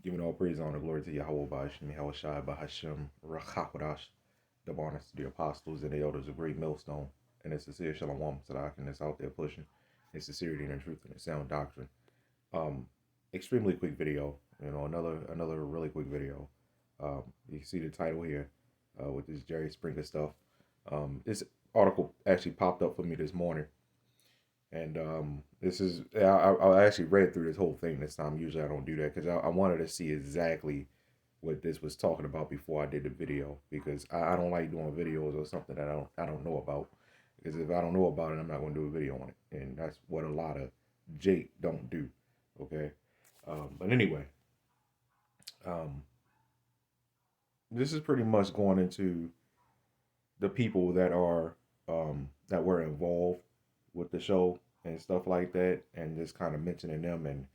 Giving all praise, honor, glory to Yahawah, BAHASHAM, YAHAWASHI, BAHASHAM, RAHAWADASH, the honors to the apostles and the elders of Great Millstone, and it's sincere Shalom Sadak, and it's out there pushing its sincerity and truth and sound doctrine. Um, Extremely quick video, another really quick video. You can see the title here with this Jerry Springer stuff. This article actually popped up for me this morning, and this is I actually read through this whole thing this time. Usually I don't do that because I wanted to see exactly what this was talking about before I did the video, because I don't like doing videos or something that I don't know about, because if I don't know about it, I'm not going to do a video on it, and that's what a lot of Jake don't do. Okay, but anyway, um, this is pretty much going into the people that were involved with the show and stuff like that, and just kind of mentioning them and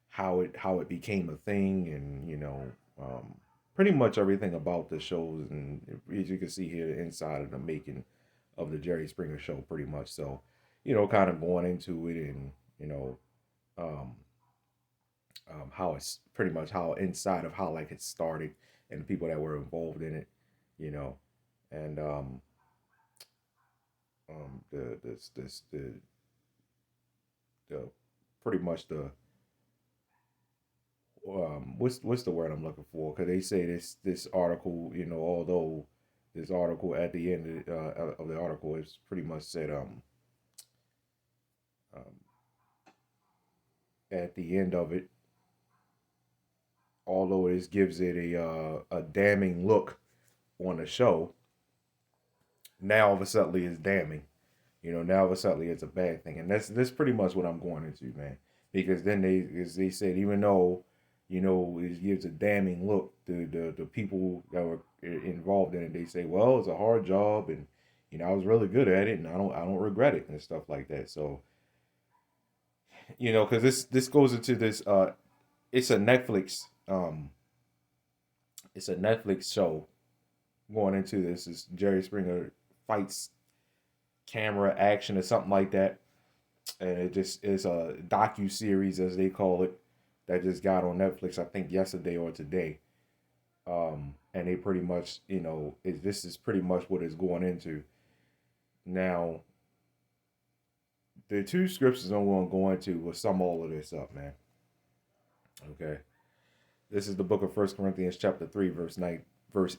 how it became a thing, and pretty much everything about the shows, and as you can see here, the inside of the making of the Jerry Springer show, pretty much. So, kind of going into it, and um, how it's pretty much how inside of how like it started and the people that were involved in it, you know, and the this the pretty much the what's the word I'm looking for? Because they say this article, although this article at the end of the article is pretty much said um at the end of it, although it gives it a damning look on the show, now all of a sudden it's damning. Now all of a sudden it's a bad thing, and that's pretty much what I'm going into, man. Because then as they said, even though it gives a damning look to the people that were involved in it, they say, well, it's a hard job, and I was really good at it, and I don't regret it and stuff like that. So because this goes into this it's a Netflix show going into this. Is Jerry Springer fights camera action or something like that, and it just is a docu series as they call it that just got on Netflix, I think yesterday or today. And they pretty much, this is pretty much what it's going into. Now, the two scriptures I'm going to go into will sum all of this up, man. Okay, this is the book of First Corinthians chapter 3, verse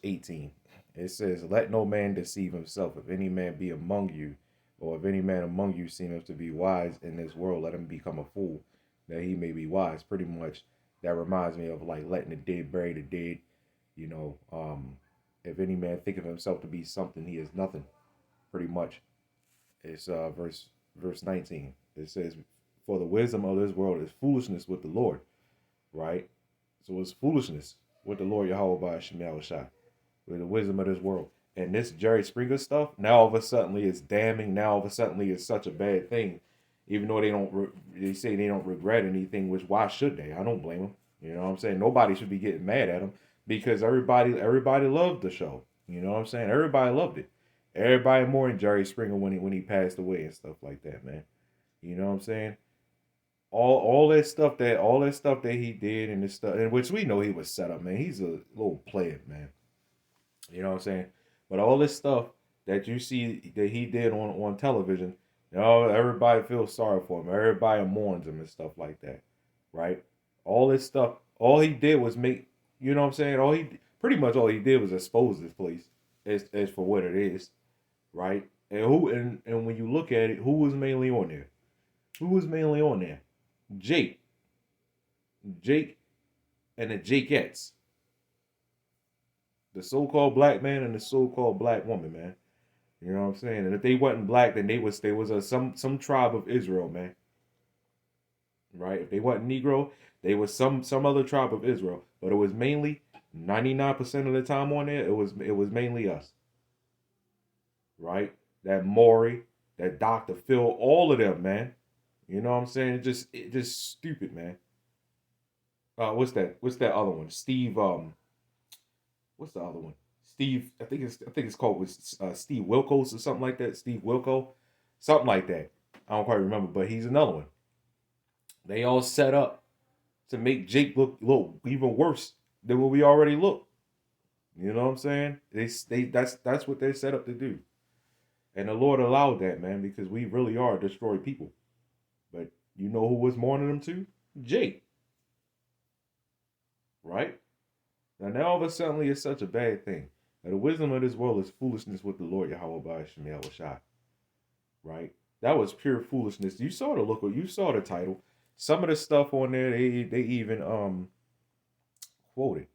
18. It says, "Let no man deceive himself. If any man be among you, or if any man among you seemeth to be wise in this world, let him become a fool, that he may be wise." Pretty much, that reminds me of like letting the dead bury the dead. You know, if any man think of himself to be something, he is nothing. Pretty much, it's verse 19. It says, "For the wisdom of this world is foolishness with the Lord." Right? So it's foolishness with the Lord Yahawah by Shemel Shai, with the wisdom of this world. And this Jerry Springer stuff, now all of a sudden it's damning. Now all of a sudden it's such a bad thing, even though they say they don't regret anything. Which, why should they? I don't blame them. You know what I'm saying? Nobody should be getting mad at them, because everybody loved the show. You know what I'm saying? Everybody loved it. Everybody mourned Jerry Springer when he passed away and stuff like that, man. You know what I'm saying? All that stuff that he did, and this stuff, and which we know he was set up, man. He's a little player, man. You know what I'm saying? But all this stuff that you see that he did on television, everybody feels sorry for him. Everybody mourns him and stuff like that, right? All this stuff, all he did was make, you know what I'm saying? Pretty much all he did was expose this place as for what it is, right? And when you look at it, who was mainly on there? Who was mainly on there? Jake, Jake, and the Jakeettes, the so-called black man and the so-called black woman, man. You know what I'm saying? And if they wasn't black, then they was some tribe of Israel, man. Right? If they wasn't Negro, they was some other tribe of Israel. But it was mainly 99% of the time on there. It was mainly us, right? That Maury, that Dr. Phil, all of them, man. You know what I'm saying? It just stupid, man. What's that other one? Steve. What's the other one? Steve. I think it's called Steve Wilkos or something like that. Steve Wilco, something like that. I don't quite remember, but he's another one. They all set up. to make Jake look even worse than what we already look. You know what I'm saying? That's what they're set up to do. And the Lord allowed that, man, because we really are destroyed people. But you know who was mourning them too? Jake. Right? Now all of a sudden it's such a bad thing. Now, the wisdom of this world is foolishness with the Lord Yahawah BAHASHAM YAHAWASHI. Right? That was pure foolishness. You saw the look, you saw the title. Some of the stuff on there, they even quoted.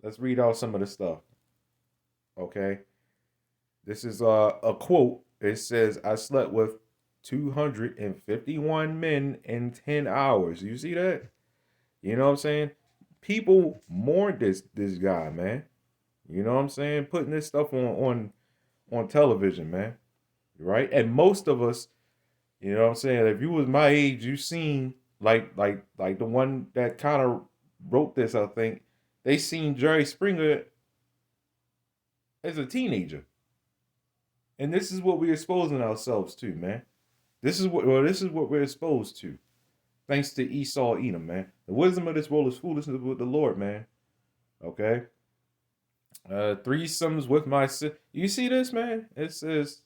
Let's read out some of the stuff. Okay. This is a quote. It says, I slept with 251 men in 10 hours. You see that? You know what I'm saying? People mourn this guy, man. You know what I'm saying? Putting this stuff on television, man. Right? And most of us, you know what I'm saying, if you was my age, you seen like the one that kind of wrote this, I think, they seen Jerry Springer as a teenager. And this is what we're exposing ourselves to, man. This is what we're exposed to. Thanks to Esau Edom, man. The wisdom of this world is foolishness with the Lord, man. Okay. Threesomes with my sister. You see this, man? It says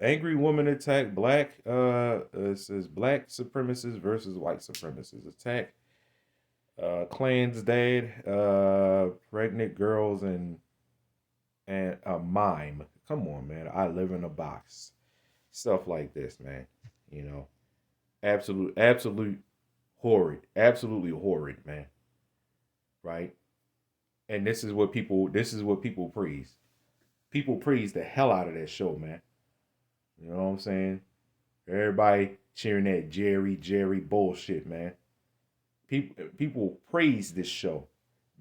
angry woman attack black. It says black supremacists versus white supremacists attack. Clan's dad, pregnant girls, and a mime. Come on, man. I live in a box. Stuff like this, man. You know, absolute horrid. Absolutely horrid, man. Right? And this is what people praise. People praise the hell out of that show, man. You know what I'm saying? Everybody cheering that Jerry bullshit, man. People praise this show.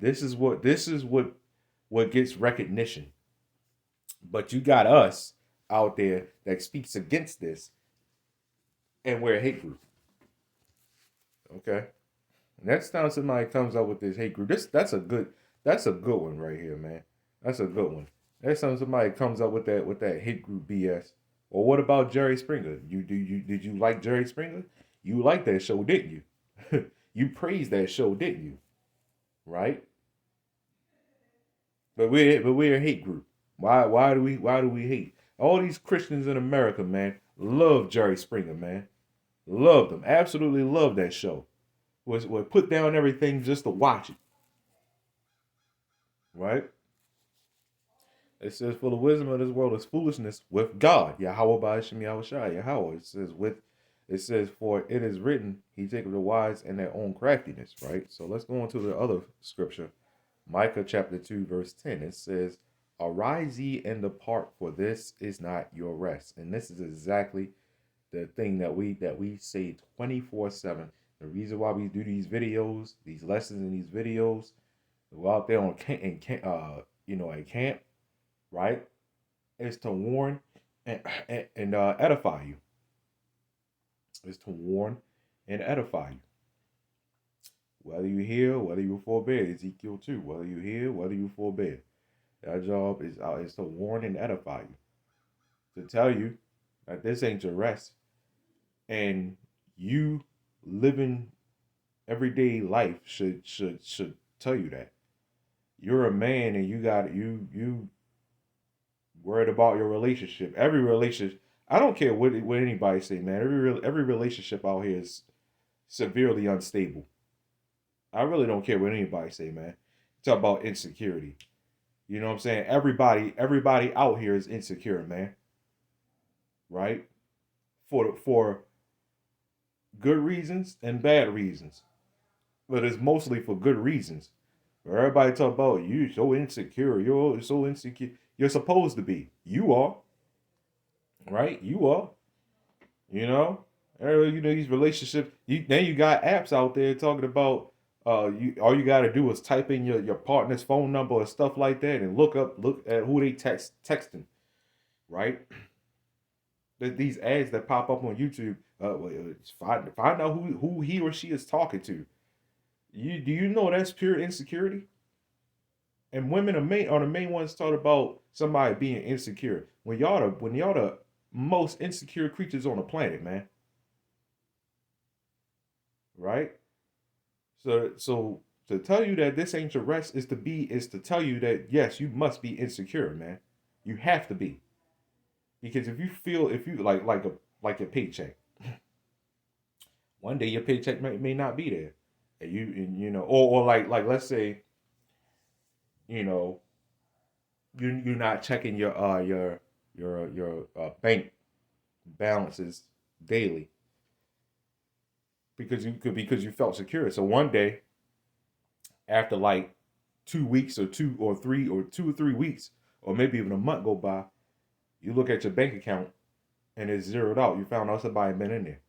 This is what gets recognition. But you got us out there that speaks against this, and we're a hate group. Okay. Next time somebody comes up with this hate group, that's a good one right here, man. That's a good one. Next time somebody comes up with that hate group BS. Well, what about Jerry Springer? Did you like Jerry Springer? You liked that show, didn't you? You praised that show, didn't you? Right? But we're a hate group. Why do we hate? All these Christians in America, man, love Jerry Springer, man. Loved him. Absolutely loved that show. Was put down everything just to watch it. Right? It says, for the wisdom of this world is foolishness with God. Yahawah BAHASHAM YAHAWASHI. Yahawah. It says, for it is written, he taketh the wise in their own craftiness. Right? So let's go on to the other scripture. Micah chapter 2, verse 10. It says, arise ye and depart, for this is not your rest. And this is exactly the thing that we say 24/7. The reason why we do these videos, these lessons in these videos, go out there at camp, right? Is to warn and edify you. Is to warn and edify you. Whether you hear, whether you forbear, Ezekiel 2. Whether you hear, whether you forbear. That job is to warn and edify you. To tell you that this ain't your rest. And you living everyday life should tell you that. You're a man and you worried about your relationship. Every relationship, I don't care what anybody say, man. Every relationship out here is severely unstable. I really don't care what anybody say, man. Talk about insecurity. You know what I'm saying? Everybody out here is insecure, man. Right? For good reasons and bad reasons. But it's mostly for good reasons. Everybody talk about you so insecure. You're so insecure. You're supposed to be. You are. Right? You are. You know? These relationships. Then you got apps out there talking about all you got to do is type in your partner's phone number or stuff like that and look at who they texting. Right? These ads that pop up on YouTube, find out who he or she is talking to. Do you know that's pure insecurity? And women are the main ones talking about somebody being insecure. When y'all the most insecure creatures on the planet, man. Right? So to tell you that this ain't your rest is to tell you that yes, you must be insecure, man. You have to be. Because if you like your paycheck, one day your paycheck may not be there. And you know, or like let's say, you know, you're not checking your bank balances daily because you felt secure. So one day after like 2 weeks or 2 or 3 weeks or maybe even a month go by, you look at your bank account and it's zeroed out. You found out somebody had been in there.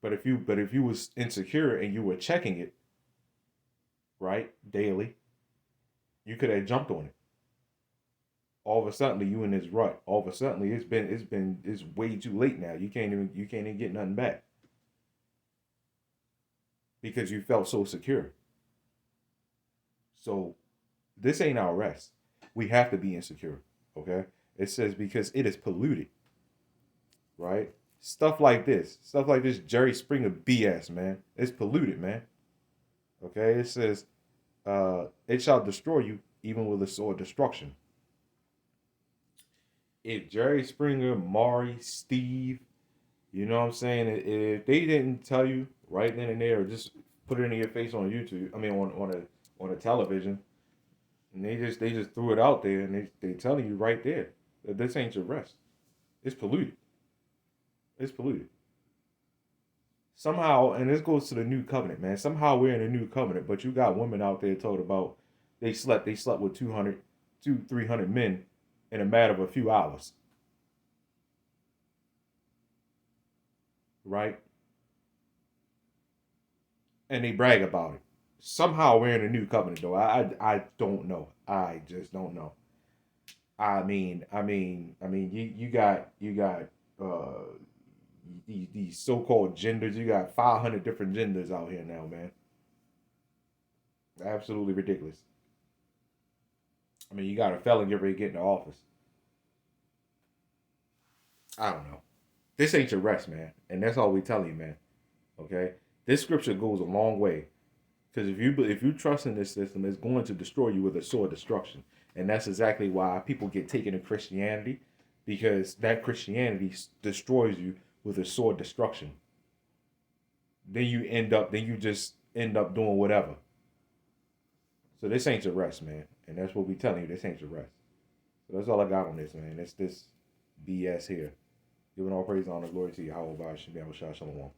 But if you was insecure and you were checking it right daily, you could have jumped on it. All of a sudden you in this rut. All of a sudden it's way too late now. You can't even get nothing back because you felt so secure. So this ain't our rest. We have to be insecure. Okay? It says because it is polluted, right? Stuff like this Jerry Springer BS, man. It's polluted, man. Okay? It says, it shall destroy you even with a sword destruction. If Jerry Springer, Maury, Steve, you know what I'm saying? If they didn't tell you right then and there, or just put it in your face on YouTube, I mean on a television, and they just threw it out there, and they telling you right there that this ain't your rest. It's polluted. It's polluted. Somehow, and this goes to the new covenant, man. Somehow we're in a new covenant, but you got women out there told about they slept with 300 men in a matter of a few hours, right? And they brag about it. Somehow we're in a new covenant, though. I don't know. I just don't know. You got uh these so-called genders. You got 500 different genders out here now, man. Absolutely ridiculous. I mean, you got a felon get ready to get into office. I don't know. This ain't your rest, man, and that's all we tell you, man. Okay, this scripture goes a long way because if you trust in this system, it's going to destroy you with a sword destruction, and that's exactly why people get taken to Christianity because that Christianity destroys you with a sword destruction. Then you just end up doing whatever. So this ain't your rest, man, and that's what we telling you. This ain't your rest. So that's all I got on this, man. It's this BS here. Giving all praise, honor, glory to Yahawah, BAHASHAM, YAHAWASHI, Shalom.